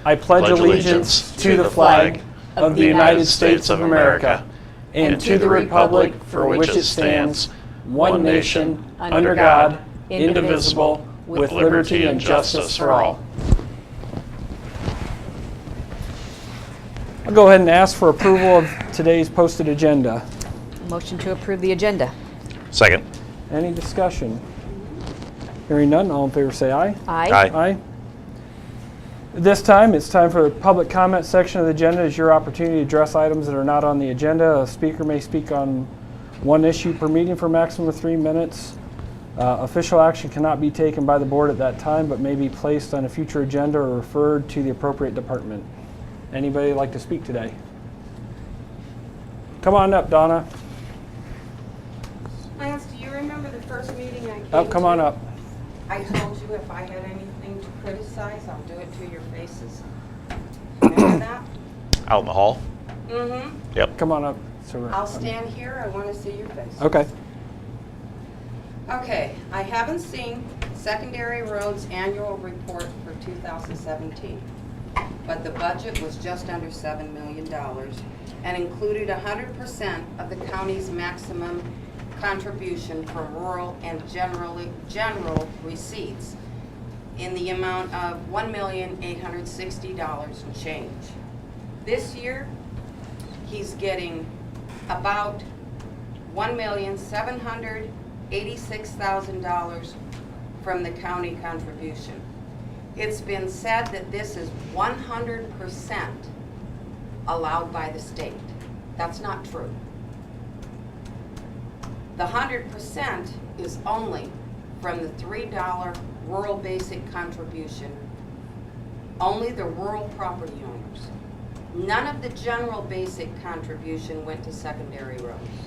I pledge allegiance to the flag of the United States of America and to the republic for which it stands, one nation, under God, indivisible, with liberty and justice for all. I'll go ahead and ask for approval of today's posted agenda. Motion to approve the agenda. Second. Any discussion? Hearing none, all in favor say aye. Aye. Aye. This time, it's time for the public comment section of the agenda. It's your opportunity to address items that are not on the agenda. A speaker may speak on one issue per meeting for a maximum of 3 minutes. Official action cannot be taken by the board at that time, but may be placed on a future agenda or referred to the appropriate department. Anybody like to speak today? Come on up, Donna. Lance, do you remember the first meeting I came to? Oh, come on up. I told you if I had anything to criticize, I'll do it to your faces. Remember that? Out in the hall? Mm-hmm. Yep. Come on up. I'll stand here. I want to see your face. Okay. Okay, I haven't seen Secondary Roads Annual Report for 2017, but the budget was just under $7 million and included 100% of the county's maximum contribution from rural and general receipts in the amount of $1,860 and change. This year, he's getting about $1,786,000 from the county contribution. It's been said that this is 100% allowed by the state. That's not true. The 100% is only from the $3 rural basic contribution, only the rural property owners. None of the general basic contribution went to secondary roads.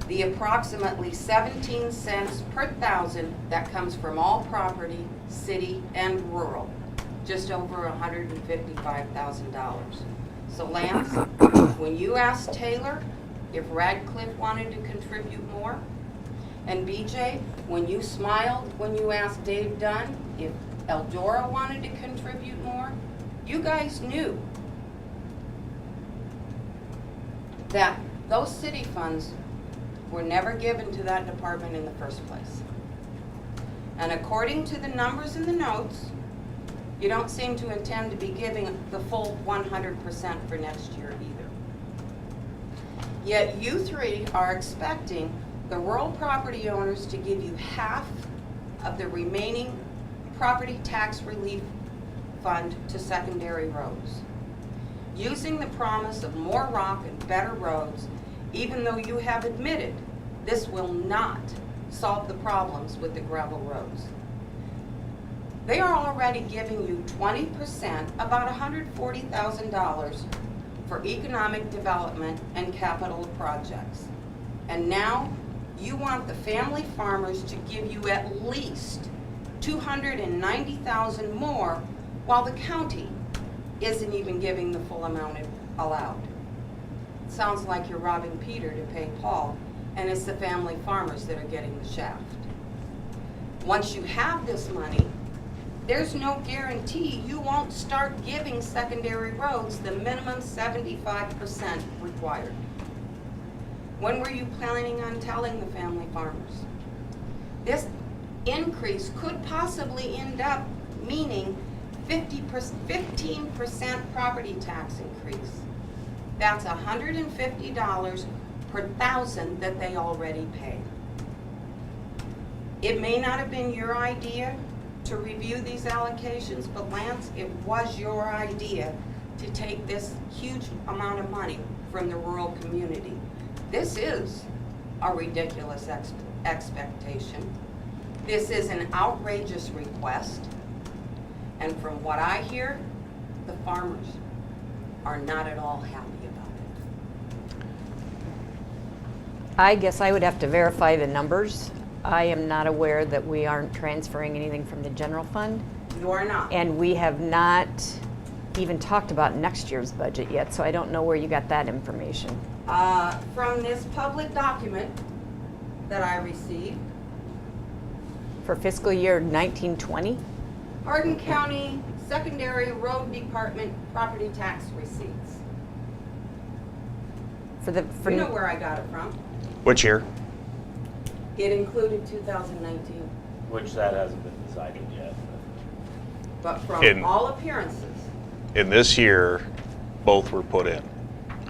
The approximately 17 cents per thousand that comes from all property, city and rural, just over $155,000. So Lance, when you asked Taylor if Radcliffe wanted to contribute more, and BJ, when you smiled when you asked Dave Dunn if Eldora wanted to contribute more, you guys knew that those city funds were never given to that department in the first place. And according to the numbers in the notes, you don't seem to intend to be giving the full 100% for next year either. Yet you three are expecting the rural property owners to give you half of the remaining property tax relief fund to secondary roads, using the promise of more rock and better roads, even though you have admitted this will not solve the problems with the gravel roads. They are already giving you 20%, about $140,000 for economic development and capital projects. And now you want the family farmers to give you at least $290,000 more, while the county isn't even giving the full amount allowed. It sounds like you're robbing Peter to pay Paul, and it's the family farmers that are getting the shaft. Once you have this money, there's no guarantee you won't start giving secondary roads the minimum 75% required. When were you planning on telling the family farmers? This increase could possibly end up meaning 15% property tax increase. That's $150 per thousand that they already pay. It may not have been your idea to review these allocations, but Lance, it was your idea to take this huge amount of money from the rural community. This is a ridiculous expectation. This is an outrageous request. And from what I hear, the farmers are not at all happy about it. I guess I would have to verify the numbers. I am not aware that we aren't transferring anything from the general fund. You are not. And we have not even talked about next year's budget yet, so I don't know where you got that information. From this public document that I received, For fiscal year 1920? Hardin County Secondary Road Department property tax receipts. You know where I got it from. Which year? It included 2019, Which that hasn't been decided yet. but from In- all appearances, In this year, both were put in.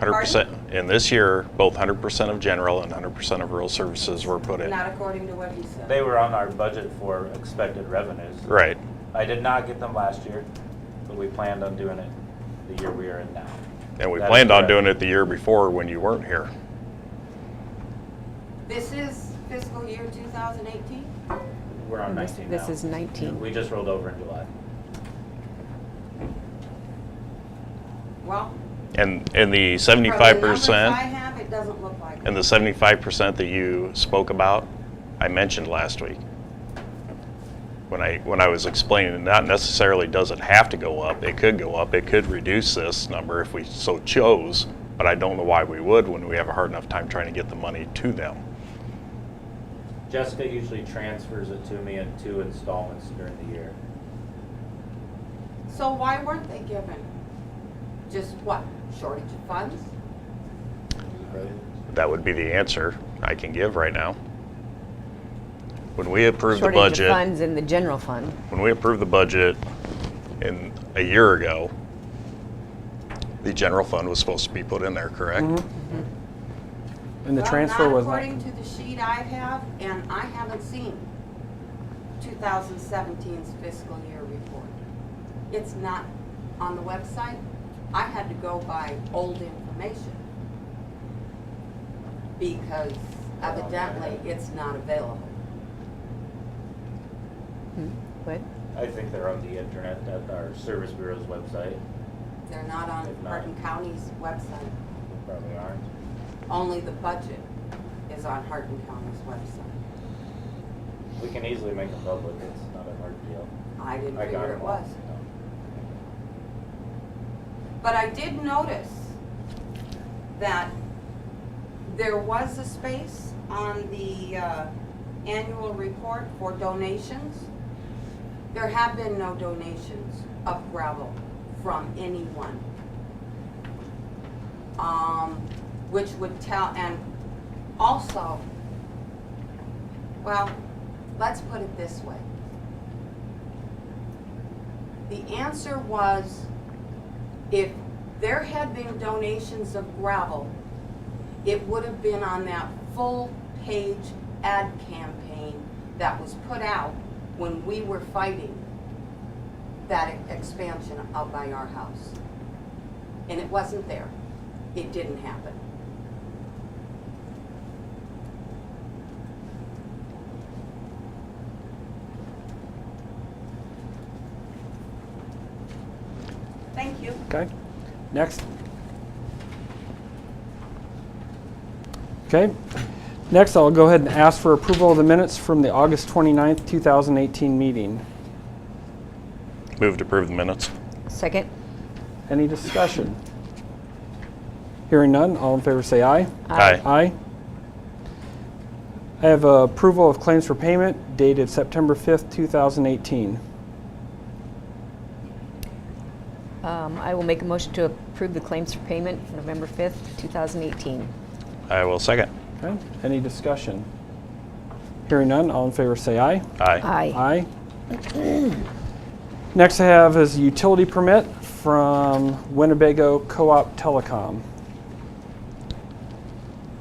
100%. In this year, both 100% of general and 100% of rural services were put in. not according to what he said. They were on our budget for expected revenues. Right. I did not get them last year, but we planned on doing it the year we are in now. And we That is planned on correct. doing it the year before when you weren't here. This is fiscal year 2018? We're on 19 now. This is 19. We just rolled over in July. Well, And the for the numbers 75%, I have, it doesn't look like it. and the 75% that you spoke about, I mentioned last week. When I was explaining, not necessarily does it have to go up, it could go up, it could reduce this number if we so chose, but I don't know why we would when we have a hard enough time trying to get the money to them. Jessica usually transfers it to me in 2 installments during the year. So why weren't they given? Just what, shortage of funds? That would be the answer I can give right now. When we approved the Shortage of budget, funds in the general fund. when we approved the budget in a year ago, the general fund was supposed to be put in there, correct? And the Well, transfer was not not. according to the sheet I have, and I haven't seen 2017's fiscal year report. It's not on the website. I had to go by old information because evidently it's not available. What? I think they're on the internet at our service bureau's website. They're not on If not. Hardin County's website. Probably aren't. Only the budget is on Hardin County's website. We can easily make them public. It's not a hard deal. I didn't I got figure them it all. was. But I did notice that there was a space on the annual report for donations. There have been no donations of gravel from anyone. Which would tell, and also, well, let's put it this way. The answer was, if there had been donations of gravel, it would have been on that full-page ad campaign that was put out when we were fighting that expansion up by our house. And it wasn't there. It didn't happen. Thank you. Okay, next. Okay, next I'll go ahead and ask for approval of the minutes from the August 29th, 2018 meeting. Move to approve the minutes. Second? Any discussion? Hearing none, all in favor say aye. Aye. Aye. I have approval of claims for payment dated September 5th, 2018. I will make a motion to approve the claims for payment for November 5th, 2018. I will second. Okay, any discussion? Hearing none, all in favor say aye. Aye. Aye. Next I have is a utility permit from Winnebago Co-op Telecom.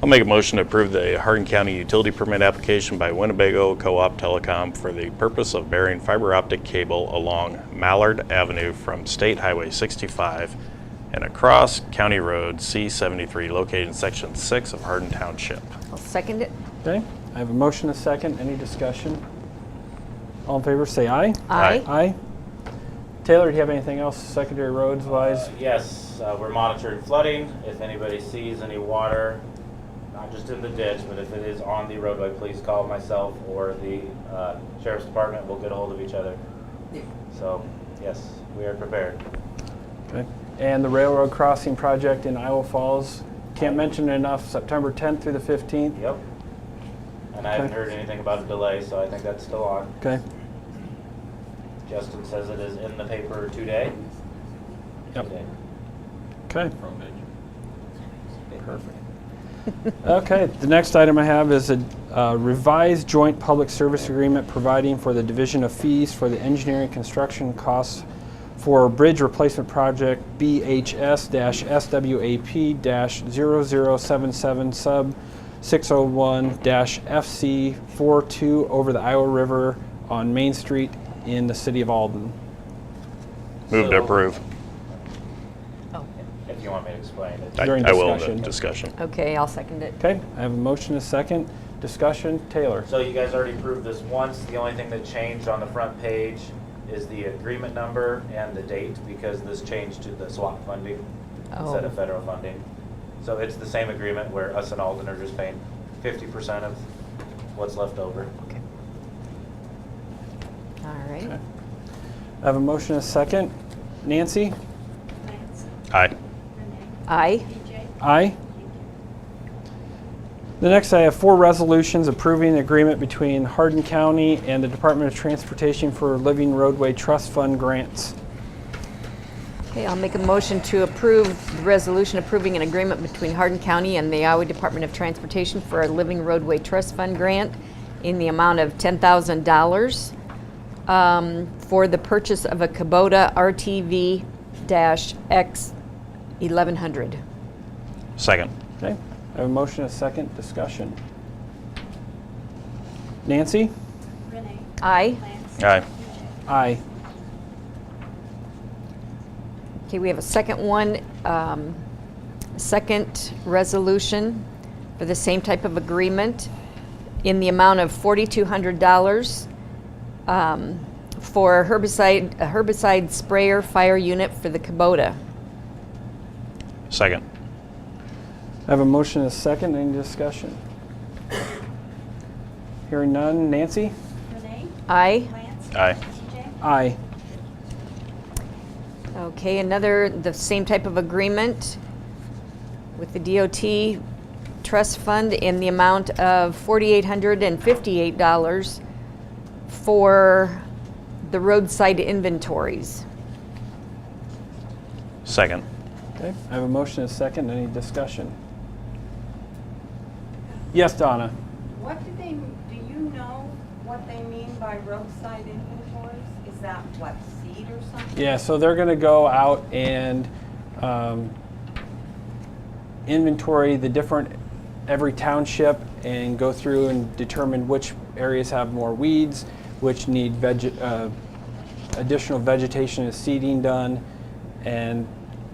I'll make a motion to approve the Hardin County utility permit application by Winnebago Co-op Telecom for the purpose of burying fiber optic cable along Mallard Avenue from State Highway 65 and across County Road C-73 located in Section 6 of Hardin Township. I'll second it. Okay, I have a motion, a second, any discussion? All in favor say aye. Aye. Aye. Taylor, do you have anything else secondary roads wise? Yes, we're monitoring flooding. If anybody sees any water, not just in the ditch, but if it is on the roadway, please call myself or the Sheriff's Department. We'll get a hold of each other. So, yes, we are prepared. Okay. And the railroad crossing project in Iowa Falls, can't mention it enough, September 10th through the 15th. Yep. And I haven't Okay. heard anything about a delay, so I think that's still on. Okay. Justin says it is in the paper today. Yep. Today. Okay. Perfect. Okay, the next item I have is a revised joint public service agreement providing for the division of fees for the engineering construction costs for bridge replacement project BHS-SWAP-0077 sub 601-FC42 over the Iowa River on Main Street in the city of Alden. Move to So- approve. If you want me to explain it. During I will in discussion. the discussion. Okay, I'll second it. Okay, I have a motion, a second. Discussion, Taylor. So you guys already approved this once. The only thing that changed on the front page is the agreement number and the date, because this changed to the SWAP funding instead Oh. of federal funding. So it's the same agreement where us and Alden are just paying 50% of what's left over. Okay. All right. Okay. I have a motion, a second. Nancy? Lance, Aye. Renee, Aye. BJ, Aye. The next, I have 4 resolutions approving an agreement between Hardin County and the Department of Transportation for Living Roadway Trust Fund grants. Okay, I'll make a motion to approve the resolution approving an agreement between Hardin County and the Iowa Department of Transportation for a Living Roadway Trust Fund grant in the amount of $10,000 for the purchase of a Kubota RTV-X 1100. Second. Okay, I have a motion, a second. Discussion. Nancy? Renee, Aye. Lance, Aye. BJ. Aye. Okay, we have a second one, second resolution for the same type of agreement in the amount of $4,200 for a herbicide sprayer fire unit for the Kubota. Second. I have a motion, a second. Any discussion? Hearing none. Nancy? Renee, Aye. Lance, Aye. BJ. Aye. Okay, the same type of agreement with the DOT Trust Fund in the amount of $4,858 for the roadside inventories. Second. Okay, I have a motion, a second. Any discussion? Yes, Donna? What do you know what they mean by roadside inventories? Is that what, seed or something? Yeah, so they're going to go out and inventory every township and go through and determine which areas have more weeds, which need additional vegetation and seeding done, and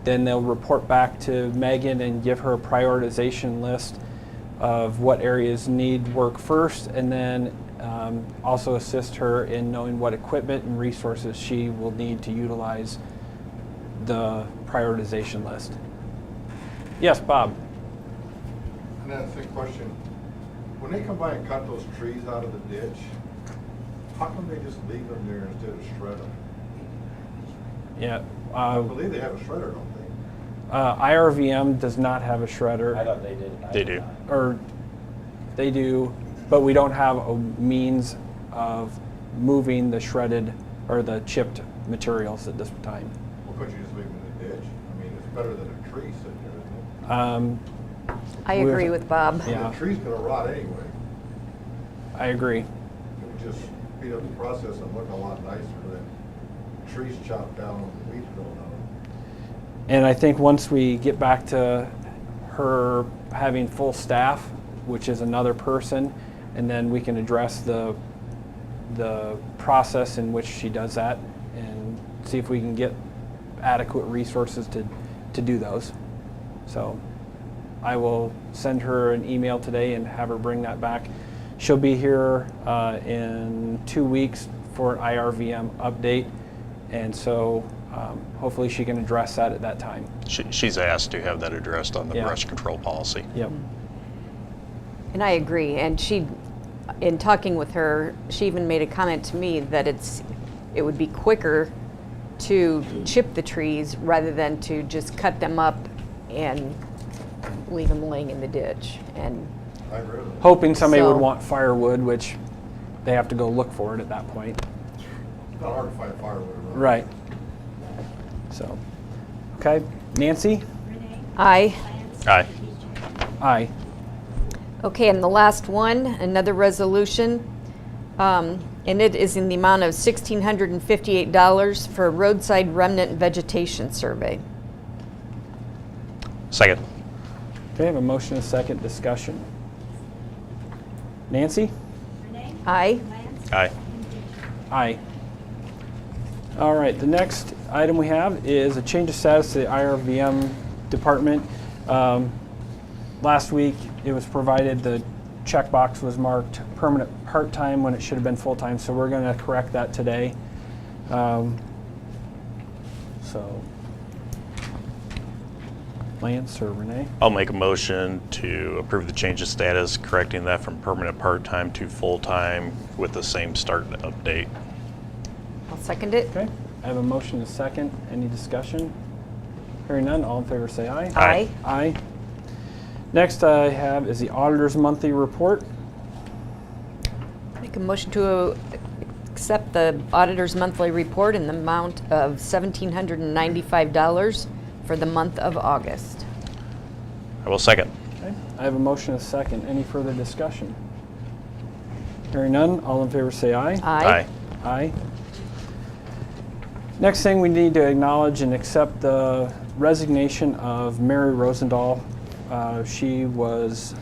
then they'll report back to Megan and give her a prioritization list of what areas need work first, and then also assist her in knowing what equipment and resources she will need to utilize the prioritization list. Yes, Bob? And that's the question. When they come by and cut those trees out of the ditch, how come they just leave them there instead of shred them? Yeah. I believe they have a shredder, don't they? IRVM does not have a shredder. I thought they did. They do. Or they do, but we don't have a means of moving the shredded or the chipped materials at this time. Well, couldn't you just leave them in the ditch? I mean, it's better than a tree sitting there, isn't it? I agree with Bob. Yeah. The tree's gonna rot anyway. I agree. It would just speed up the process and look a lot nicer than trees chopped down and weeds growing on them. And I think once we get back to her having full staff, which is another person, and then we can address the process in which she does that and see if we can get adequate resources to do those. So I will send her an email today and have her bring that back. She'll be here in 2 weeks for an IRVM update, and so hopefully she can address that at that time. She's asked to have that addressed on the Yeah. brush control policy. Yep. And I agree. And in talking with her, she even made a comment to me that it would be quicker to chip the trees rather than to just cut them up and leave them laying in the ditch. And I agree with that. Hoping somebody would So- want firewood, which they have to go look for it at that point. Not hard to fight fire or whatever. Right. So, okay. Nancy? Renee? Aye. Lance? Aye. TJ? Aye. Okay, and the last one, another resolution, and it is in the amount of $1,658 for a roadside remnant vegetation survey. Second. Okay, I have a motion and a second discussion. Nancy? Renee? Aye. Lance? Aye. And TJ? Aye. All right, the next item we have is a change of status to the IRVM department. Last week, it was provided the checkbox was marked permanent part-time when it should have been full-time, so we're going to correct that today. So, Lance or Renee? I'll make a motion to approve the change of status, correcting that from permanent part-time to full-time with the same start and update. I'll second it. Okay, I have a motion and a second. Any discussion? Hearing none, all in favor say aye. Aye. Aye. Next I have is the auditor's monthly report. Make a motion to accept the auditor's monthly report in the amount of $1,795 for the month of August. I will second. Okay, I have a motion and a second. Any further discussion? Hearing none, all in favor say aye. Aye. Aye. Next thing, we need to acknowledge and accept the resignation of Mary Rosendahl. She was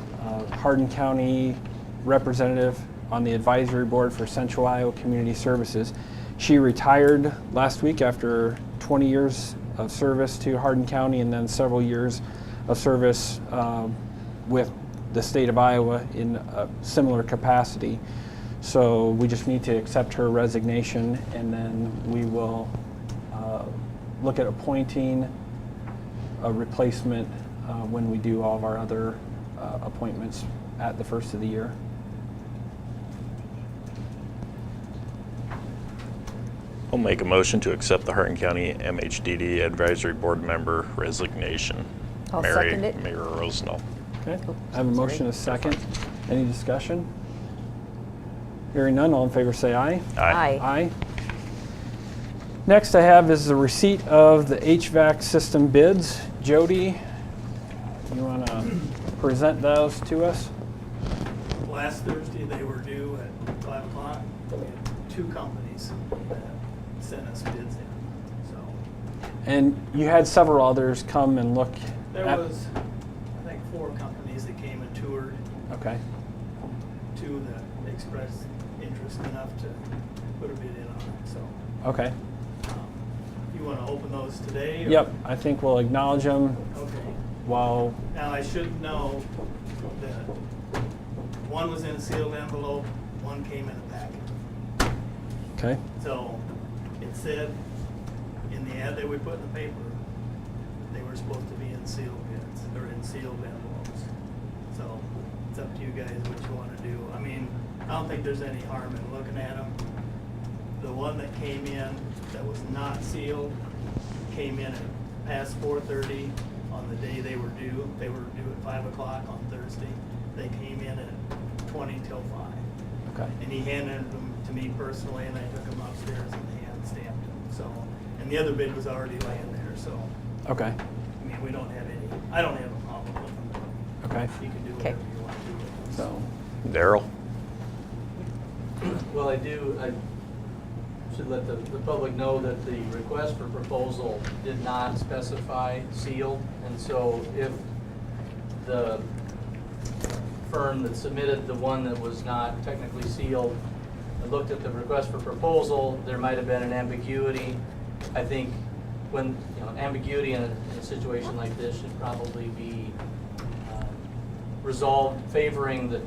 Hardin County representative on the advisory board for Central Iowa Community Services. She retired last week after 20 years of service to Hardin County and then several years of service with the state of Iowa in a similar capacity. So we just need to accept her resignation, and then we will look at appointing a replacement when we do all of our other appointments at the first of the year. I'll make a motion to accept the Hardin County MHDD Advisory Board member resignation. I'll second it. Mary Rosendahl. Okay, I have a motion and a second. Any discussion? Hearing none, all in favor say aye. Aye. Aye. Next I have is the receipt of the HVAC system bids. Jody, you want to present those to us? Last Thursday, they were due at 5 o'clock. We had 2 companies that sent us bids in, so. And you had several others come and look There at... was, I think, 4 companies that came and toured, Okay, 2 that expressed interest enough to put a bid in on it, so. okay. You want to open those today? or- Yep, I think we'll acknowledge them Okay. while... Now, I should know that one was in a sealed envelope, one came in a packet. Okay, So it said in the ad that we put in the paper, they were supposed to be in sealed bids, or in sealed envelopes. So it's up to you guys what you want to do. I mean, I don't think there's any harm in looking at them. The one that came in that was not sealed came in at past 4:30 on the day they were due. They were due at 5 o'clock on Thursday. They came in at 20 till 5. okay. And he handed them to me personally, and I took them upstairs and hand stamped them, so. And the other bid was already laying there, so, Okay, I mean, we don't have any, I don't have a problem with them. okay. You can do Okay. whatever you want to do with them. So, Daryl? Well, I should let the public know that the request for proposal did not specify sealed, and so if the firm that submitted the one that was not technically sealed looked at the request for proposal, there might have been an ambiguity. I think when, ambiguity in a situation like this should probably be resolved favoring the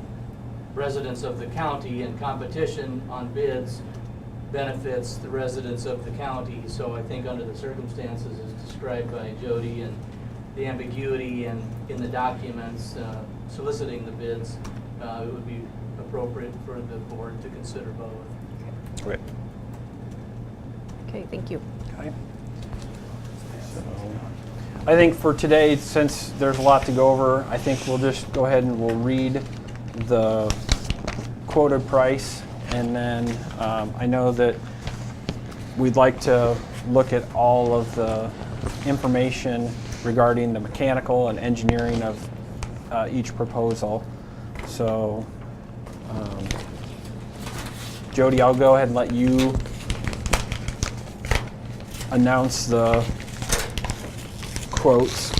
residents of the county, and competition on bids benefits the residents of the county. So I think under the circumstances as described by Jody and the ambiguity in the documents soliciting the bids, it would be appropriate for the board to consider both. Right. Okay, thank you. okay. So, I think for today, since there's a lot to go over, I think we'll just go ahead and we'll read the quoted price, and then I know that we'd like to look at all of the information regarding the mechanical and engineering of each proposal. So, Jody, I'll go ahead and let you announce the quotes.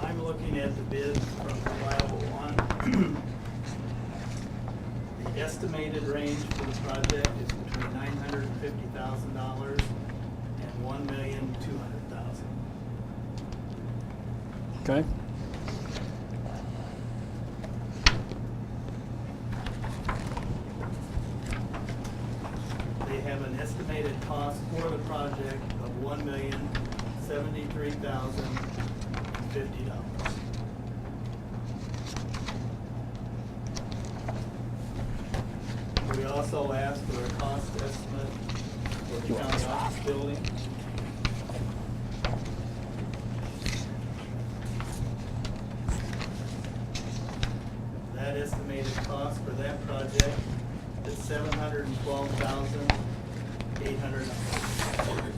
I'm looking at the bid from Reliable One. The estimated range for the project is between $950,000 and $1,200,000. Okay. They have an estimated cost for the project of $1,073,050. We also asked for a cost estimate for the county office building. That estimated cost for that project is $712,800.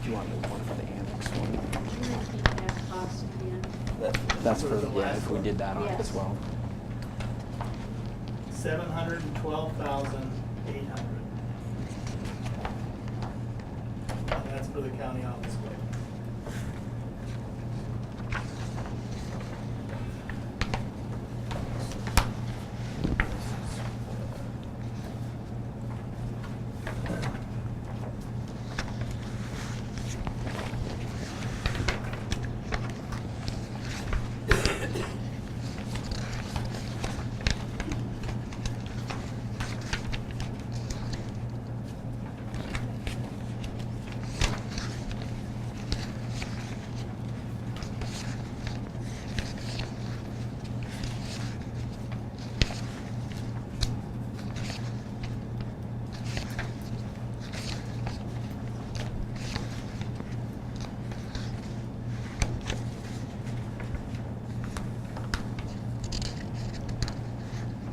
Do you want the one for the annex one? Repeat that cost again. That's for, For the yeah, last if we one? did that on it Yes. as well. $712,800. That's for the county office building.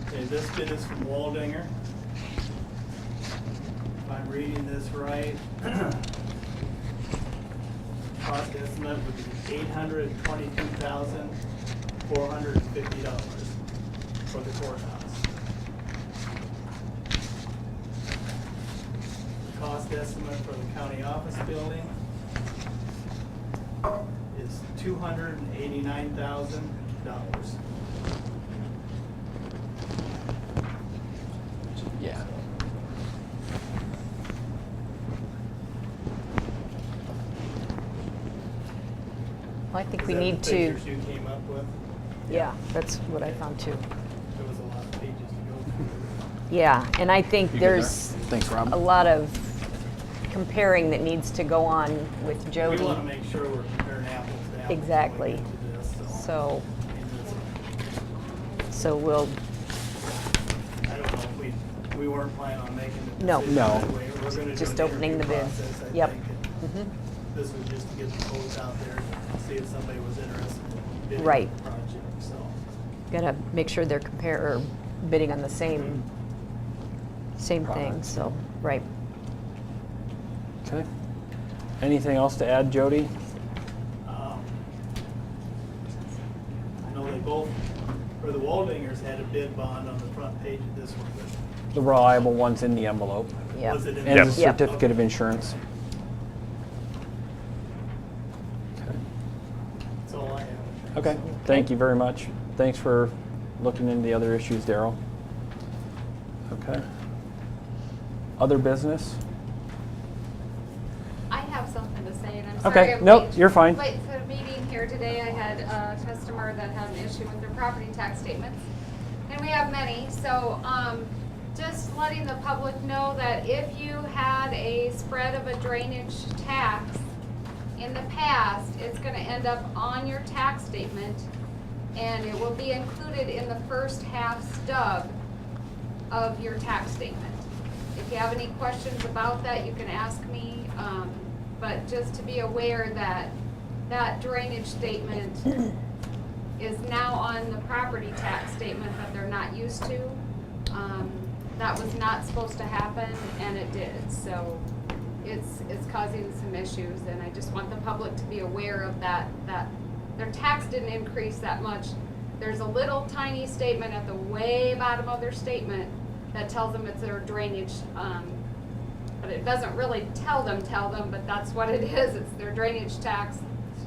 Okay, this bid is from Waldinger. If I'm reading this right, cost estimate would be $822,450 for the courthouse. The cost estimate for the county office building is $289,000. Yeah. Well, I think Is we that the need to, figures you came up with? yeah, that's what I found too. There was a lot of pages to go through. Yeah, and I think You good there? there's Thanks, Rob. a lot of comparing that needs to go on with Jody. We want to make sure we're comparing apples to apples. Exactly. When we get to this, So, I mean, so we'll, I don't know, if we weren't planning on making the No. decision No. that way. We're going to Just do an opening the interview bids. process, I Yep. think, and mhm. This was just to get the quotes out there, and see if somebody was interested in bidding Right. the project, so. Gotta make sure they're or bidding on the same thing, Product. so, right. Okay. Anything else to add, Jody? I know they both or the Waldingers had a bid bond on the front page of this one, but The reliable one's in the envelope. Yeah. was it in? And Yep. the Yep. certificate of insurance. Okay. That's all I have. Okay, thank you very much. Thanks for looking into the other issues, Daryl. Okay. Other business? I have something to say, and I'm Okay, sorry I'm nope, late. you're fine. Late for the meeting here today. I had a customer that had an issue with their property tax statements, and we have many. So, just letting the public know that if you had a spread of a drainage tax in the past, it's going to end up on your tax statement, and it will be included in the first half stub of your tax statement. If you have any questions about that, you can ask me, but just to be aware that that drainage statement is now on the property tax statement that they're not used to. That was not supposed to happen, and it did, so it's causing some issues, and I just want the public to be aware of that their tax didn't increase that much. There's a little tiny statement at the way bottom of their statement that tells them it's their drainage, but it doesn't really tell them, but that's what it is. It's their drainage tax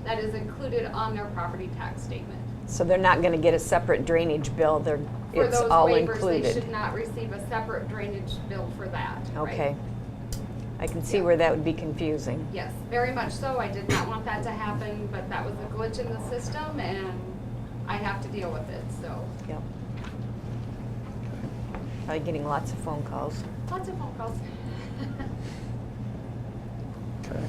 that is included on their property tax statement. So they're not going to get a separate drainage bill, For it's those all waivers, they included. should not receive a separate drainage bill for that. right? Okay. I can see Yeah. where that would be confusing. Yes, very much so. I did not want that to happen, but that was a glitch in the system, and I have to deal with it, so. Yep. Probably getting lots of phone calls. Lots of phone calls. Okay.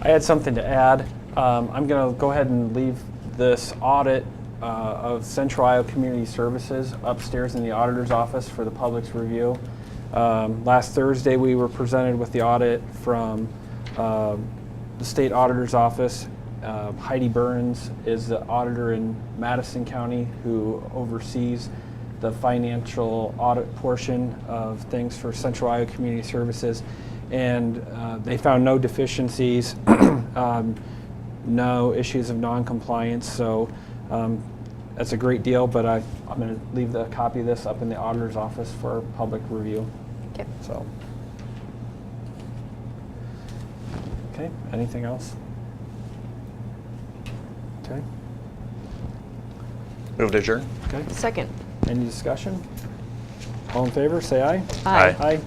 I had something to add. I'm going to go ahead and leave this audit of Central Iowa Community Services upstairs in the auditor's office for the public's review. Last Thursday, we were presented with the audit from the state auditor's office. Heidi Burns is the auditor in Madison County who oversees the financial audit portion of things for Central Iowa Community Services. And they found no deficiencies, no issues of non-compliance. So that's a great deal, but I'm going to leave the copy of this up in the auditor's office for public review. Okay. So, okay, anything else? Okay, Move to adjourn. okay. Second. Any discussion? All in favor, say aye. Aye. Aye.